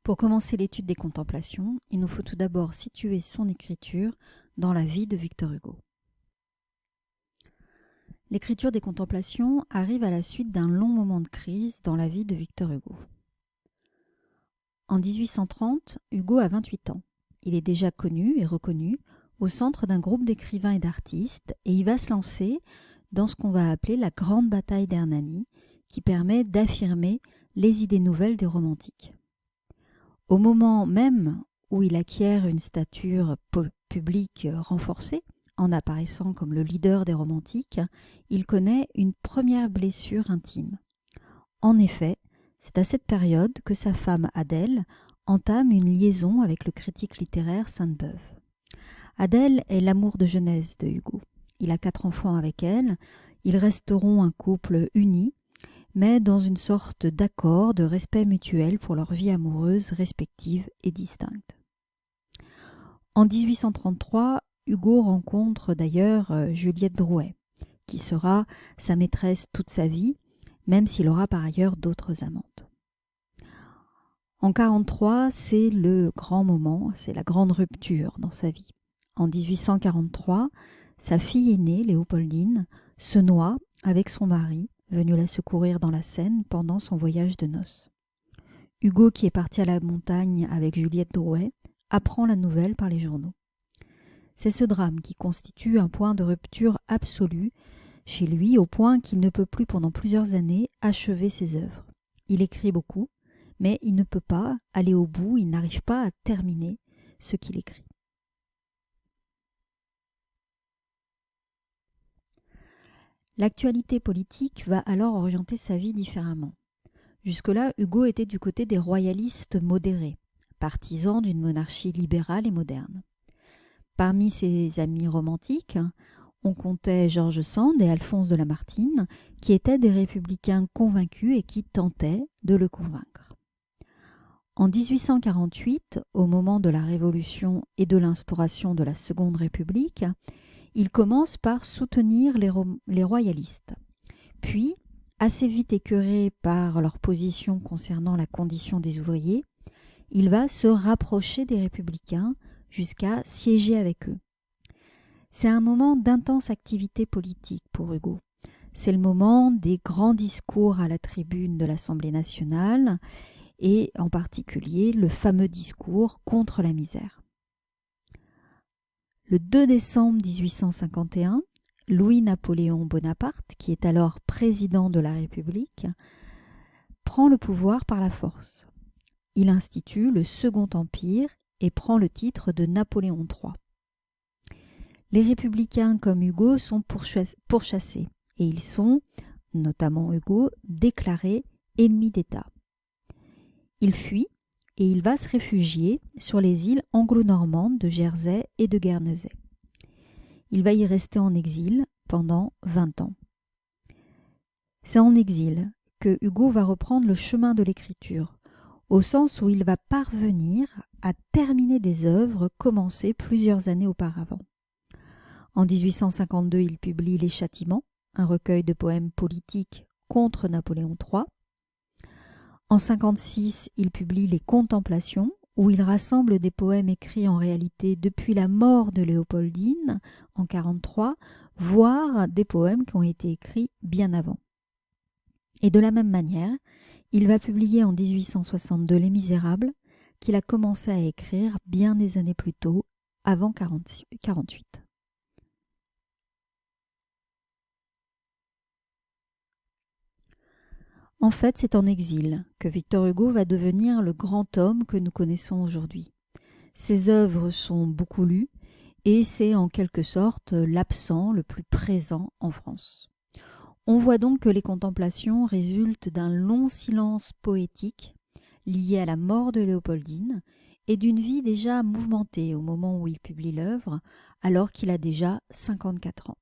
Pour commencer l'étude des contemplations, il nous faut tout d'abord situer son écriture dans la vie de Victor Hugo. L'écriture des contemplations arrive à la suite d'un long moment de crise dans la vie de Victor Hugo. En 1830, Hugo a 28 ans. Il est déjà connu et reconnu au centre d'un groupe d'écrivains et d'artistes et il va se lancer dans ce qu'on va appeler la grande bataille d'Hernani, qui permet d'affirmer les idées nouvelles des romantiques. Au moment même où il acquiert une stature publique renforcée, en apparaissant comme le leader des romantiques, il connaît une première blessure intime. En effet, c'est à cette période que sa femme Adèle entame une liaison avec le critique littéraire Sainte-Beuve. Adèle est l'amour de jeunesse de Hugo. Il a 4 enfants avec elle, ils resteront un couple uni, mais dans une sorte d'accord, de respect mutuel pour leur vie amoureuse respective et distincte. En 1833, Hugo rencontre d'ailleurs Juliette Drouet, qui sera sa maîtresse toute sa vie, même s'il aura par ailleurs d'autres amantes. En 1943, c'est le grand moment, c'est la grande rupture dans sa vie. En 1843, sa fille aînée, Léopoldine, se noie avec son mari, venu la secourir dans la Seine pendant son voyage de noces. Hugo, qui est parti à la montagne avec Juliette Drouet, apprend la nouvelle par les journaux. C'est ce drame qui constitue un point de rupture absolu chez lui, au point qu'il ne peut plus pendant plusieurs années achever ses œuvres. Il écrit beaucoup, mais il ne peut pas aller au bout, il n'arrive pas à terminer ce qu'il écrit. L'actualité politique va alors orienter sa vie différemment. Jusque-là, Hugo était du côté des royalistes modérés, partisans d'une monarchie libérale et moderne. Parmi ses amis romantiques, on comptait George Sand et Alphonse de Lamartine, qui étaient des républicains convaincus et qui tentaient de le convaincre. En 1848, au moment de la Révolution et de l'instauration de la Seconde République, il commence par soutenir les royalistes. Puis, assez vite écœuré par leur position concernant la condition des ouvriers, il va se rapprocher des républicains jusqu'à siéger avec eux. C'est un moment d'intense activité politique pour Hugo. C'est le moment des grands discours à la tribune de l'Assemblée nationale et en particulier le fameux discours contre la misère. Le 2 décembre 1851, Louis-Napoléon Bonaparte, qui est alors président de la République, prend le pouvoir par la force. Il institue le Second Empire et prend le titre de Napoléon III. Les républicains comme Hugo sont pourchassés et ils sont, notamment Hugo, déclarés ennemis d'État. Il fuit et il va se réfugier sur les îles anglo-normandes de Jersey et de Guernesey. Il va y rester en exil pendant 20 ans. C'est en exil que Hugo va reprendre le chemin de l'écriture, au sens où il va parvenir à terminer des œuvres commencées plusieurs années auparavant. En 1852, il publie Les Châtiments, un recueil de poèmes politiques contre Napoléon III. En 1956, il publie Les Contemplations, où il rassemble des poèmes écrits en réalité depuis la mort de Léopoldine en 1943, voire des poèmes qui ont été écrits bien avant. Et de la même manière, il va publier en 1862 Les Misérables, qu'il a commencé à écrire bien des années plus tôt, avant 1948. En fait, c'est en exil que Victor Hugo va devenir le grand homme que nous connaissons aujourd'hui. Ses œuvres sont beaucoup lues et c'est en quelque sorte l'absent le plus présent en France. On voit donc que les contemplations résultent d'un long silence poétique lié à la mort de Léopoldine et d'une vie déjà mouvementée au moment où il publie l'œuvre, alors qu'il a déjà 54 ans.